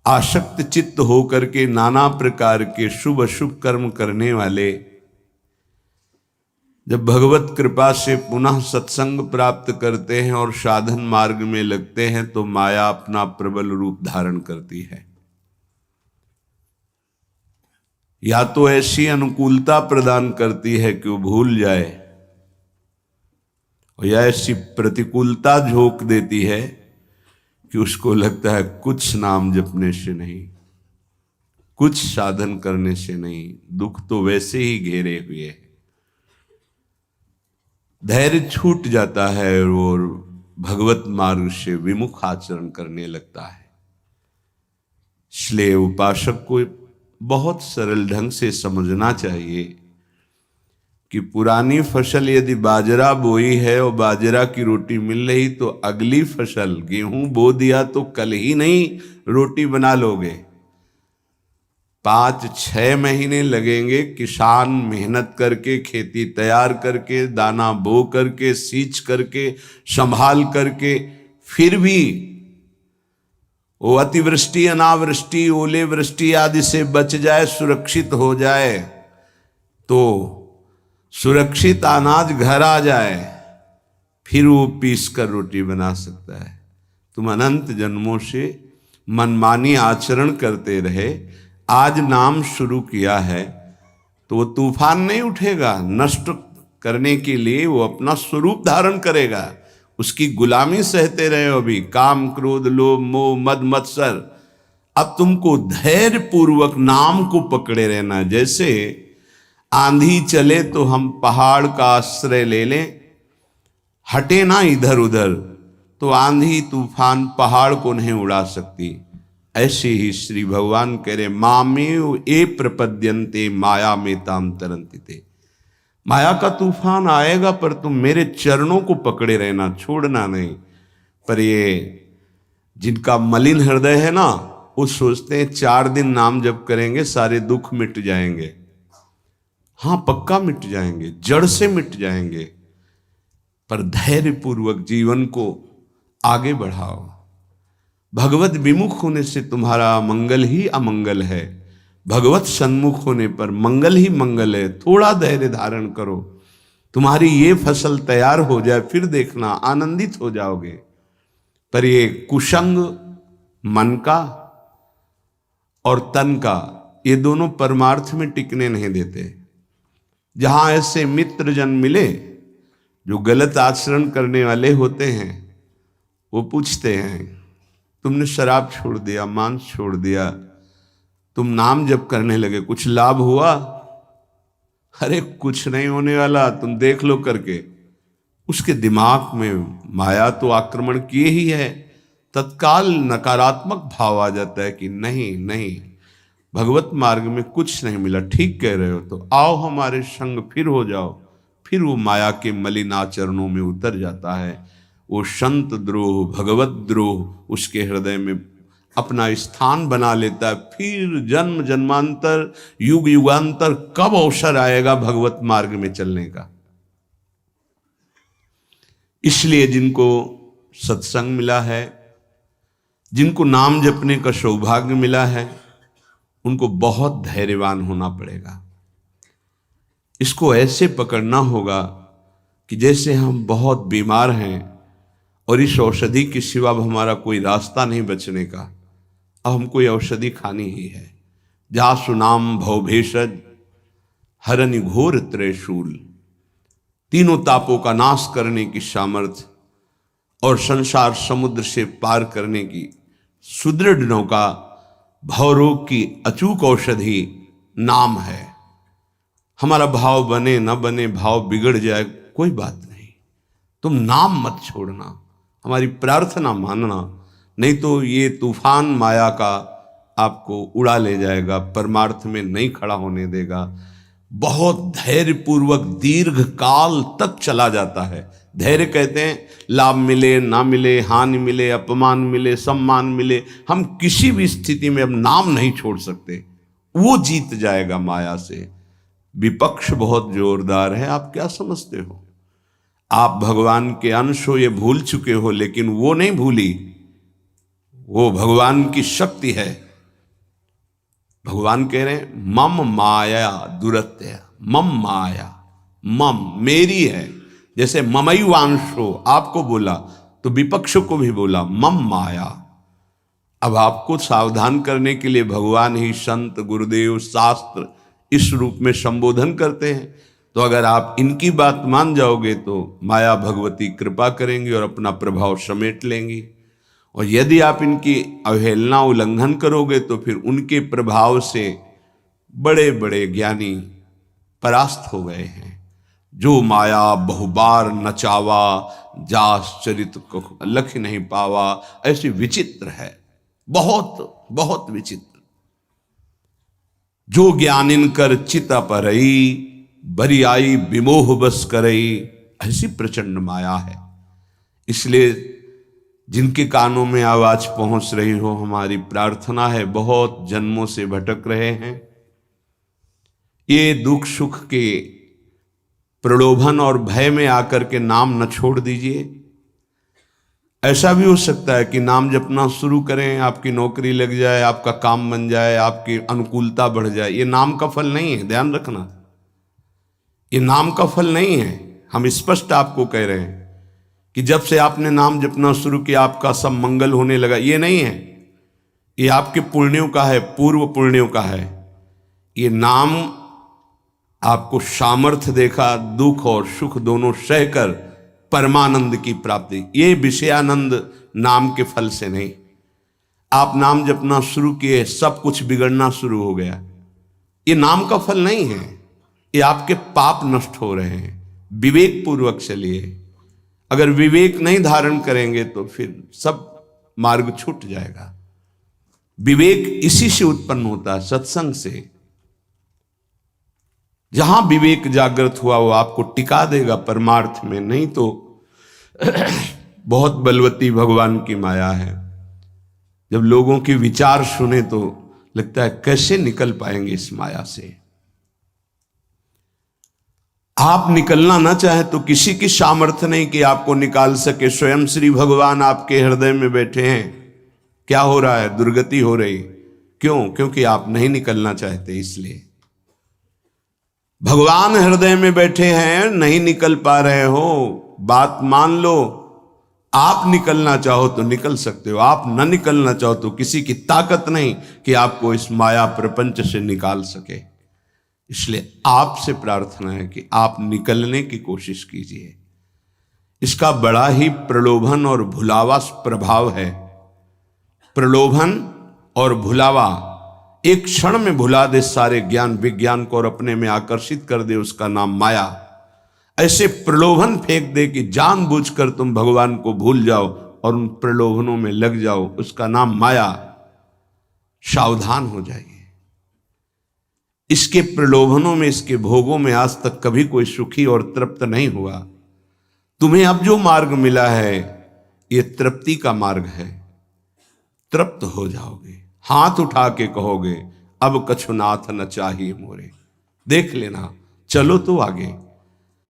आसक्त चित्त होकर के नाना प्रकार के शुभ अशुभ कर्म करने वाले जब भगवत कृपा से पुनः सत्संग प्राप्त करते हैं और साधन मार्ग में लगते हैं तो माया अपना प्रबल रूप धारण करती है। या तो ऐसी अनुकूलता प्रदान करती है कि वो भूल जाए, और या ऐसी प्रतिकूलता झोंक देती है कि उसको लगता है कुछ नाम जपने से नहीं, कुछ साधन करने से नहीं, दुख तो वैसे ही घेरे हुए है। धैर्य छूट जाता है और भगवत मार्ग से विमुख आचरण करने लगता है। इसलिए उपासक को बहुत सरल ढंग से समझना चाहिए कि पुरानी फसल यदि बाजरा बोई है और बाजरा की रोटी मिल रही तो अगली फसल गेहूं बो दिया तो कल ही नहीं रोटी बना लोगे। 5-6 महीने लगेंगे किसान मेहनत करके, खेती तैयार करके, दाना बो करके, सींच करके, संभाल करके, फिर भी वो अतिवृष्टि, अनावृष्टि, ओले वृष्टि आदि से बच जाए, सुरक्षित हो जाए, तो सुरक्षित अनाज घर आ जाए, फिर वो पीस कर रोटी बना सकता है। तुम अनंत जन्मों से मनमानी आचरण करते रहे, आज नाम शुरू किया है तो वो तूफान नहीं उठेगा, नष्ट करने के लिए वो अपना स्वरूप धारण करेगा। उसकी गुलामी सहते रहे हो अभी, काम क्रोध लोभ मोह मद मत्सर। अब तुमको धैर्य पूर्वक नाम को पकड़े रहना। जैसे आंधी चले तो हम पहाड़ का आश्रय ले लें, हटे ना इधर उधर, तो आंधी तूफान पहाड़ को नहीं उड़ा सकती। ऐसे ही श्री भगवान कह रहे मामेव ए प्रपद्यन्ते माया में ताम तरंति ते। माया का तूफान आएगा पर तुम मेरे चरणों को पकड़े रहना, छोड़ना नहीं। पर ये जिनका मलिन हृदय है ना, वो सोचते हैं 4 दिन नाम जप करेंगे सारे दुख मिट जाएंगे। हाँ, पक्का मिट जाएंगे, जड़ से मिट जाएंगे, पर धैर्य पूर्वक जीवन को आगे बढ़ाओ। भगवत विमुख होने से तुम्हारा मंगल ही अमंगल है, भगवत सन्मुख होने पर मंगल ही मंगल है। थोड़ा धैर्य धारण करो, तुम्हारी ये फसल तैयार हो जाए, फिर देखना आनंदित हो जाओगे। पर ये कुसंग मन का और तन का, ये दोनों परमार्थ में टिकने नहीं देते। जहां ऐसे मित्र जन मिले जो गलत आचरण करने वाले होते हैं, वो पूछते हैं तुमने शराब छोड़ दिया, मांस छोड़ दिया, तुम नाम जप करने लगे, कुछ लाभ हुआ? अरे कुछ नहीं होने वाला, तुम देख लो करके। उसके दिमाग में माया तो आक्रमण किए ही है। तत्काल नकारात्मक भाव आ जाता है कि नहीं नहीं, भगवत मार्ग में कुछ नहीं मिला, ठीक कह रहे हो, तो आओ हमारे संग, फिर हो जाओ। फिर वो माया के मलिन आचरणों में उतर जाता है। वो संत द्रोह, भगवत द्रोह उसके हृदय में अपना स्थान बना लेता है। फिर जन्म जन्मांतर, युग युगांतर कब अवसर आएगा भगवत मार्ग में चलने का। इसलिए जिनको सत्संग मिला है, जिनको नाम जपने का सौभाग्य मिला है, उनको बहुत धैर्यवान होना पड़ेगा। इसको ऐसे पकड़ना होगा कि जैसे हम बहुत बीमार हैं और इस औषधि के सिवा अब हमारा कोई रास्ता नहीं बचने का, अब हमको ये औषधि खानी ही है। जासु नाम भवभेषज हरनि घोर त्रयशूल, तीनों तापों का नाश करने की सामर्थ्य और संसार समुद्र से पार करने की सुदृढ़ नौका, भवरोग की अचूक औषधि नाम है। हमारा भाव बने न बने, भाव बिगड़ जाए, कोई बात नहीं, तुम नाम मत छोड़ना, हमारी प्रार्थना मानना, नहीं तो ये तूफान माया का आपको उड़ा ले जाएगा, परमार्थ में नहीं खड़ा होने देगा। बहुत धैर्य पूर्वक दीर्घ काल तक चला जाता है। धैर्य कहते हैं लाभ मिले ना मिले, हानि मिले, अपमान मिले, सम्मान मिले, हम किसी भी स्थिति में अब नाम नहीं छोड़ सकते। वो जीत जाएगा माया से। विपक्ष बहुत जोरदार है, आप क्या समझते हो? आप भगवान के अंश हो, ये भूल चुके हो, लेकिन वो नहीं भूली, वो भगवान की शक्ति है। भगवान कह रहे हैं मम माया दुरत्य, मम माया, मम मेरी है। जैसे ममई वांशो आपको बोला तो विपक्ष को भी बोला मम माया। अब आपको सावधान करने के लिए भगवान ही संत गुरुदेव शास्त्र इस रूप में संबोधन करते हैं। तो अगर आप इनकी बात मान जाओगे तो माया भगवती कृपा करेंगी और अपना प्रभाव समेट लेंगी, और यदि आप इनकी अवहेलना उल्लंघन करोगे तो फिर उनके प्रभाव से बड़े बड़े ज्ञानी परास्त हो गए हैं। जो माया बहुबार नचावा, जास चरित को लख नहीं पावा, ऐसी विचित्र है, बहुत बहुत विचित्र। जो ज्ञानिन कर चित अपरई, बरियाई विमोह बस करई, ऐसी प्रचंड माया है। इसलिए जिनके कानों में आवाज पहुंच रही हो, हमारी प्रार्थना है, बहुत जन्मों से भटक रहे हैं, ये दुख सुख के प्रलोभन और भय में आकर के नाम न छोड़ दीजिए। ऐसा भी हो सकता है कि नाम जपना शुरू करें, आपकी नौकरी लग जाए, आपका काम बन जाए, आपकी अनुकूलता बढ़ जाए। ये नाम का फल नहीं है, ध्यान रखना, ये नाम का फल नहीं है। हम स्पष्ट आपको कह रहे हैं कि जब से आपने नाम जपना शुरू किया आपका सब मंगल होने लगा, ये नहीं है। ये आपके पुण्यों का है, पूर्व पुण्यों का है। ये नाम आपको सामर्थ्य देखा, दुख और सुख दोनों सहकर परमानंद की प्राप्ति। ये विषयानंद नाम के फल से नहीं। आप नाम जपना शुरू किए, सब कुछ बिगड़ना शुरू हो गया, ये नाम का फल नहीं है। ये आपके पाप नष्ट हो रहे हैं। विवेक पूर्वक चलिए। अगर विवेक नहीं धारण करेंगे तो फिर सब मार्ग छूट जाएगा। विवेक इसी से उत्पन्न होता है, सत्संग से। जहां विवेक जागृत हुआ वो आपको टिका देगा परमार्थ में, नहीं तो बहुत बलवती भगवान की माया है। जब लोगों के विचार सुने तो लगता है कैसे निकल पाएंगे इस माया से। आप निकलना ना चाहे तो किसी की सामर्थ्य नहीं कि आपको निकाल सके। स्वयं श्री भगवान आपके हृदय में बैठे हैं। क्या हो रहा है? दुर्गति हो रही। क्यों? क्योंकि आप नहीं निकलना चाहते, इसलिए। भगवान हृदय में बैठे हैं, नहीं निकल पा रहे हो, बात मान लो। आप निकलना चाहो तो निकल सकते हो, आप न निकलना चाहो तो किसी की ताकत नहीं कि आपको इस माया प्रपंच से निकाल सके। इसलिए आपसे प्रार्थना है कि आप निकलने की कोशिश कीजिए। इसका बड़ा ही प्रलोभन और भुलावा प्रभाव है। प्रलोभन और भुलावा एक क्षण में भुला दे सारे ज्ञान विज्ञान को और अपने में आकर्षित कर दे, उसका नाम माया। ऐसे प्रलोभन फेंक दे कि जानबूझकर तुम भगवान को भूल जाओ और उन प्रलोभनों में लग जाओ, उसका नाम माया। सावधान हो जाइए। इसके प्रलोभनों में, इसके भोगों में आज तक कभी कोई सुखी और तृप्त नहीं हुआ। तुम्हें अब जो मार्ग मिला है ये तृप्ति का मार्ग है। तृप्त हो जाओगे, हाथ उठा के कहोगे अब कछु नाथ न चाहिए मोरे। देख लेना, चलो तो आगे।